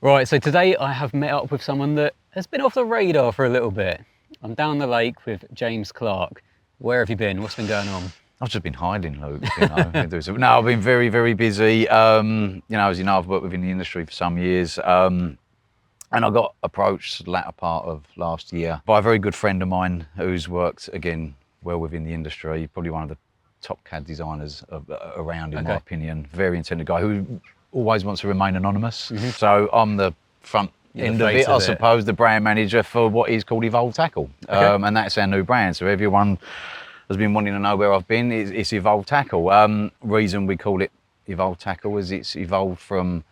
Right, so today I have met up with someone that has been off the radar for a little bit. I'm down the lake with James Clarke. Where have you been? What's been going on? I've just been hiding, Luke. No, I've been very, very busy. As you know, I've worked within the industry for some years, and I got approached the latter part of last year by a very good friend of mine who's worked again well within the industry. Probably one of the top CAD designers around, in my opinion. Very intelligent guy who always wants to remain anonymous. So I'm the front end of it, I suppose, the brand manager for what is called evolvetackle, and that's our new brand. So everyone has been wanting to know where I've been. It's evolvetackle. Reason we call it evolvetackle is it's evolved from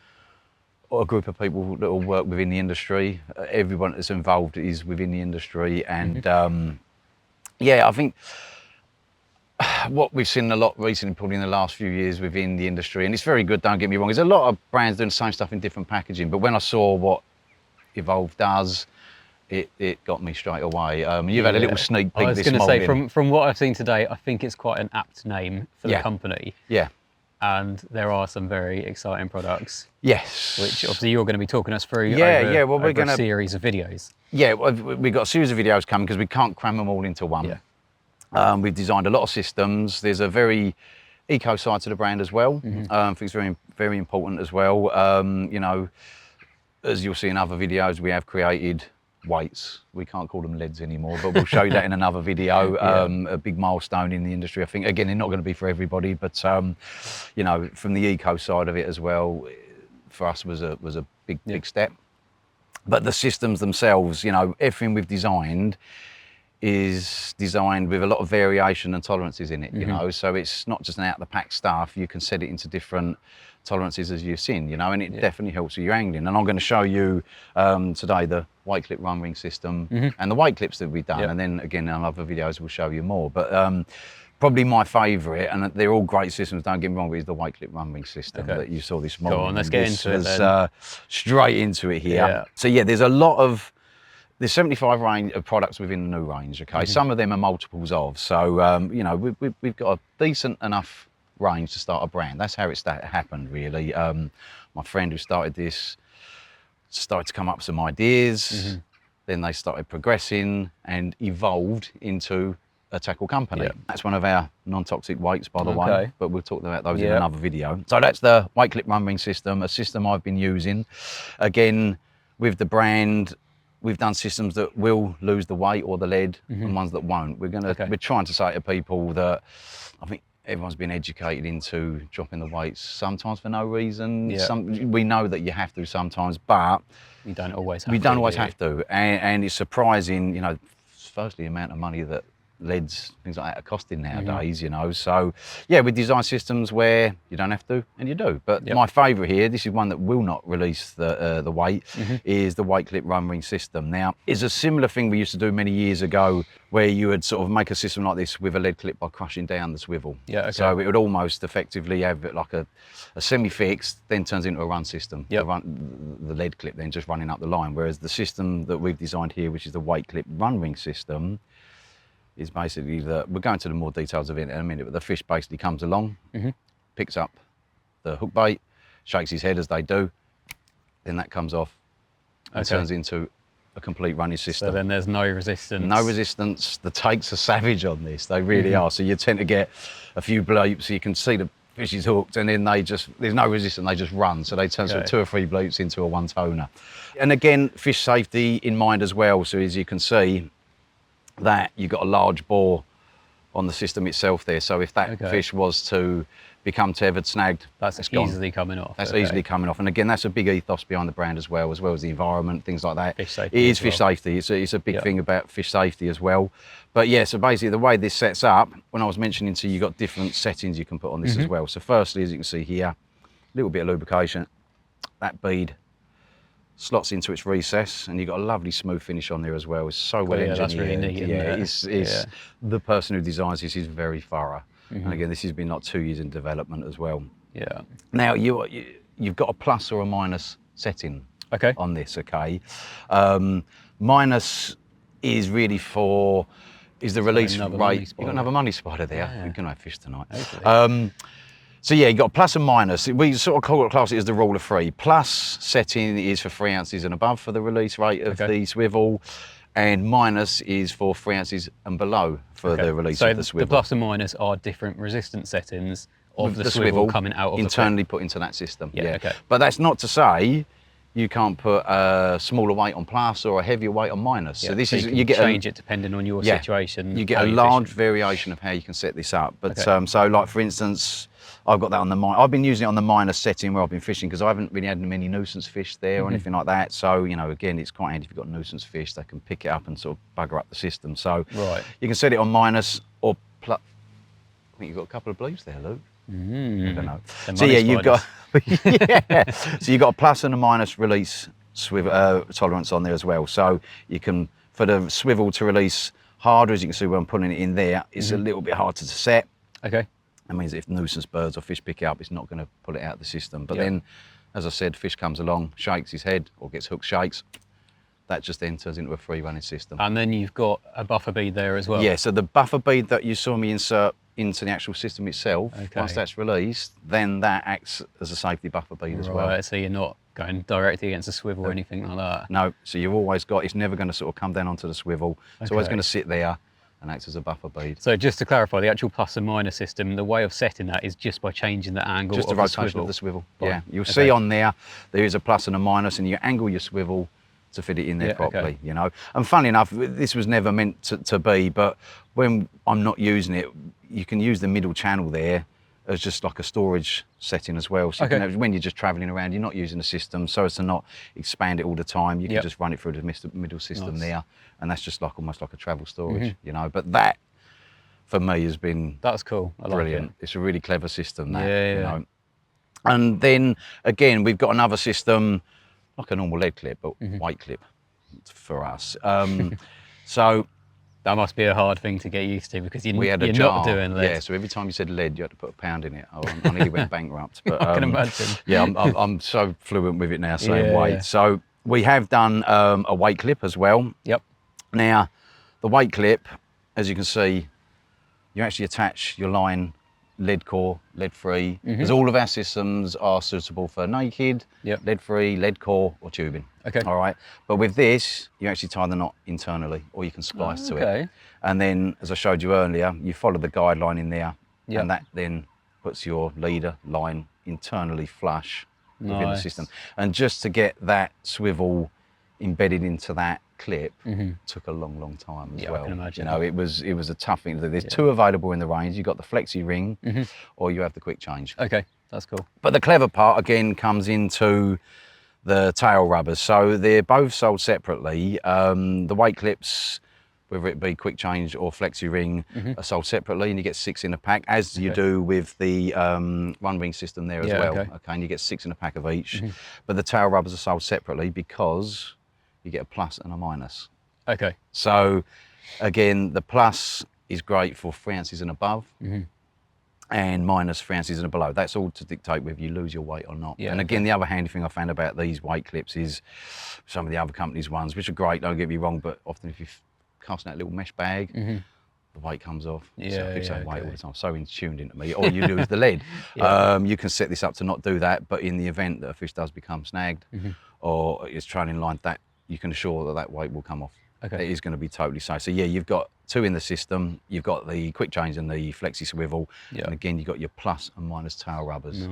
a group of people that all work within the industry. Everyone that's involved is within the industry, and I think what we've seen a lot recently, probably in the last few years within the industry, and it's very good, don't get me wrong, there's a lot of brands doing the same stuff in different packaging, but when I saw what Evolve does, it got me straight away. You've had a little sneak peek this morning. I was going to say, from what I've seen today, I think it's quite an apt name for the company. Yeah. And there are some very exciting products. Yes. Which obviously you're going to be talking us through well, we're going to a series of videos. Yeah, we've got a series of videos coming because we can't cram them all into one. Yeah. We've designed a lot of systems. There's a very eco side to the brand as well. I think it's very, very important as well. As you'll see in other videos, we have created weights. We can't call them leads anymore, but we'll show you that in another video. A big milestone in the industry. I think, again, they're not going to be for everybody, but from the eco side of it as well, for us was a big step. But the systems themselves, everything we've designed is designed with a lot of variation and tolerances in it, so it's not just an out-the-pack stuff. You can set it into different tolerances as you've seen, and it definitely helps with your angling. And I'm going to show you today the weight clip run ring system and the weight clips that we've done, and then again in other videos we'll show you more. But probably my favourite, and they're all great systems, don't get me wrong, but is the weight clip run ring system that you saw this morning. Go on, let's get into it then. Straight into it here. So there's 75 range of products within the new range, okay? Some of them are multiples of, so, we've got a decent enough range to start a brand. That's how it happened, really. My friend who started this started to come up with some ideas, then they started progressing and evolved into a tackle company. That's one of our non-toxic weights, by the way, but we'll talk about those in another video. So that's the weight clip run ring system, a system I've been using. Again, with the brand, we've done systems that will lose the weight or the lead and ones that won't. We're trying to say to people that I think everyone's been educated into dropping the weights sometimes for no reason. We know that you have to sometimes, but you don't always have to. We don't always have to. And it's surprising, firstly, the amount of money that leads, things like that are costing nowadays, So, we design systems where you don't have to and you do. But my favourite here, this is one that will not release the weight, is the weight clip run ring system. Now, it's a similar thing we used to do many years ago where you would sort of make a system like this with a lead clip by crushing down the swivel. So it would almost effectively have it like a semi-fixed, then turns into a run system. The lead clip then just running up the line. Whereas the system that we've designed here, which is the weight clip run ring system, is basically we'll go into the more details of it in a minute, but the fish basically comes along, picks up the hook bait, shakes his head as they do, then that comes off and turns into a complete running system. So then there's no resistance. No resistance. The takes are savage on this, they really are. So you tend to get a few bleeps, so you can see the fish is hooked, and then there's no resistance, they just run. So they turn from 2 or 3 bleeps into a one toner. And again, fish safety in mind as well. So as you can see, that you've got a large bore on the system itself there. So if that fish was to become tethered, snagged, that's easily coming off. That's easily coming off. And again, that's a big ethos behind the brand as well as the environment, things like that. Fish safety. It is fish safety. It's a big thing about fish safety as well. But so basically the way this sets up, when I was mentioning to you, you've got different settings you can put on this as well. So firstly, as you can see here, a little bit of lubrication, that bead slots into its recess, and you've got a lovely smooth finish on there as well. It's so well engineered. That's really neat, isn't it? The person who designs this is very thorough. And again, this has been like 2 years in development as well. Now you've got a plus or a minus setting on this. Minus is really is the release rate. You've got another money spider there. You're going to have fish tonight. So yeah, you got plus and minus. We sort of class it as the rule of three. Plus setting is for 3 ounces and above for the release rate of the swivel, and minus is for 3 ounces and below for the release of the swivel. The plus and minus are different resistance settings of the swivel coming out of internally put into that system. Yeah. But that's not to say you can't put a smaller weight on plus or a heavier weight on minus. So this is you get change it depending on your situation. You get a large variation of how you can set this up. But so like for instance, I've got that on the I've been using it on the minus setting where I've been fishing because I haven't really had many nuisance fish there or anything like that. So you know, again, it's quite handy if you've got nuisance fish, they can pick it up and sort of bugger up the system. So you can set it on minus or plus. I think you've got a couple of bleeps there, Luke. I don't know. So yeah, you've got so you've got a plus and a minus release swivel tolerance on there as well. So you can, for the swivel to release harder, as you can see when I'm putting it in there, it's a little bit harder to set. Okay. That means if nuisance birds or fish pick it up, it's not going to pull it out of the system. But then, as I said, fish comes along, shakes his head or gets hooked, shakes. That just then turns into a free running system. And then you've got a buffer bead there as well. Yeah, so the buffer bead that you saw me insert into the actual system itself, once that's released, then that acts as a safety buffer bead as well. Right, so you're not going directly against a swivel or anything like that? No, so you've always got, it's never going to sort of come down onto the swivel. It's always going to sit there and act as a buffer bead. So just to clarify, the actual plus and minus system, the way of setting that is just by changing the angle just of the rotation rotation of the swivel. Yeah, you'll see on there is a plus and a minus, and you angle your swivel to fit it in there properly, you know. And funnily enough, this was never meant to be, but when I'm not using it, you can use the middle channel there as just like a storage setting as well. So you can, when you're just traveling around, you're not using the system, so as to not expand it all the time, you can just run it through the middle system there, and that's just like almost like a travel storage, you know. But that, for me, has been cool. I brilliant. Like it. It's a really clever system, that, you know. And then, again, we've got another system, like a normal lead clip, but weight clip for us. So that must be a hard thing to get used to because you're jar, not doing lead. Yeah, so every time you said lead, you had to put a pound in it. I nearly went bankrupt. But, I can imagine. Yeah, I'm so fluent with it now, saying weight. So we have done a weight clip as well. Yep. Now, the weight clip, as you can see, you actually attach your line lead core, lead free, because all of our systems are suitable for naked, lead free, lead core, or tubing. Okay. All right. But with this, you actually tie the knot internally, or you can splice to it. And then, as I showed you earlier, you follow the guideline in there, and that then puts your leader line internally flush within the system. And just to get that swivel embedded into that clip took a long time as well. I can imagine. You know, it was a tough thing to do. There's two available in the range. You've got the flexi ring or you have the quick change. Okay, that's cool. But the clever part again comes into the tail rubbers. So they're both sold separately. The weight clips, whether it be quick change or flexi ring, are sold separately, and you get 6 in a pack, as you do with the one ring system there as well. Okay, and you get 6 in a pack of each. But the tail rubbers are sold separately because you get a plus and a minus. Okay. So again, the plus is great for 3 ounces and above, and minus 3 ounces and below. That's all to dictate whether you lose your weight or not. And again, the other handy thing I found about these weight clips is some of the other companies' ones, which are great, don't get me wrong, but often if you cast that little mesh bag, the weight comes off. So it picks up weight all the time. So tuned into me, or you lose the lead. You can set this up to not do that, but in the event that a fish does become snagged or is trailing line, that you can assure that that weight will come off. It is going to be totally safe. So yeah, you've got 2 in the system. You've got the quick change and the flexi swivel. And again, you've got your plus and minus tail rubbers.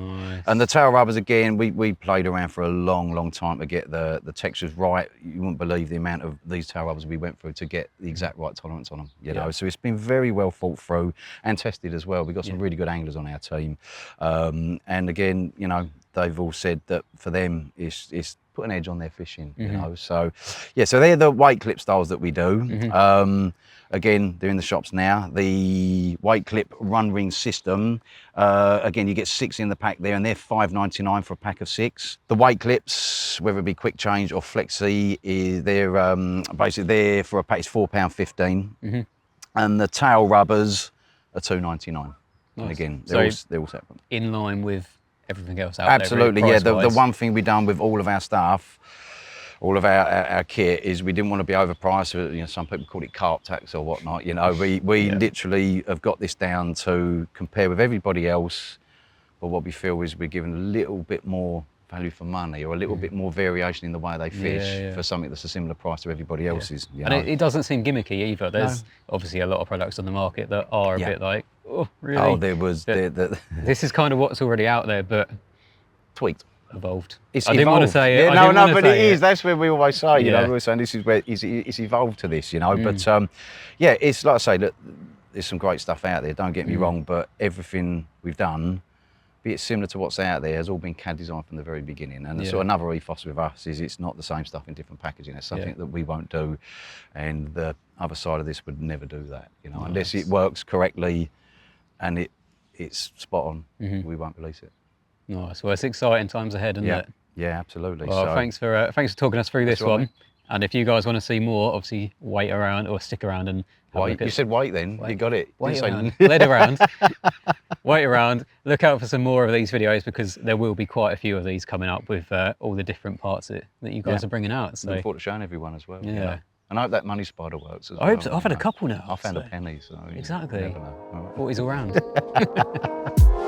And the tail rubbers, again, we played around for a long time to get the textures right. You wouldn't believe the amount of these tail rubbers we went through to get the exact right tolerance on them, you know. So it's been very well thought through and tested as well. We've got some really good anglers on our team. And again, you know, they've all said that for them, it's put an edge on their fishing, you know. So yeah, so they're the weight clip styles that we do. Again, they're in the shops now. The weight clip run ring system, again, you get 6 in the pack there, and they're $5.99 for a pack of 6. The weight clips, whether it be quick change or flexi, they're basically there for a pack, it's £4.15. And the tail rubbers are $2.99. And again, they're all separate. In line with everything else out Absolutely, there. Absolutely, yeah. The one thing we've done with all of our stuff, all of our kit, is we didn't want to be overpriced. You know, some people call it carp tax or whatnot. You know, we literally have got this down to compare with everybody else but what we feel is we're giving a little bit more value for money, or a little bit more variation in the way they fish for something that's a similar price to everybody else's. You know? And it doesn't seem gimmicky either. There's obviously a lot of products on the market that are a bit like, oh, really? Oh, there was this is kind of what's already out there, but tweaked. Evolved. It's I didn't want to say it. Yeah, no, but it is. That's where we always say, you know, Yeah. we're saying this is where it's evolved to this, you know. But yeah, it's like I say, look, there's some great stuff out there. Don't get me wrong, but everything we've done, be it similar to what's out there, has all been CAD designed from the very beginning. And so another ethos with us is it's not the same stuff in different packaging. It's something that we won't do, and the other side of this would never do that, you know, unless it works correctly and it's spot on. We won't release it. Nice. Well, it's exciting times ahead, isn't it? Yeah, absolutely. Well, so, thanks for talking us through this all one. right. And if you guys want to see more, obviously wait around or stick around and have a wait. look at You said wait then. You got it. Wait You say- around, led around, wait around, look out for some more of these videos, because there will be quite a few of these coming up with all the different parts that you guys are bringing out. So Looking forward to showing everyone as well. Yeah. You know? And I hope that money spider works as I well. hope so. I've had a couple now. I found so- a penny, so you Exactly. never know. All right. 40s all round.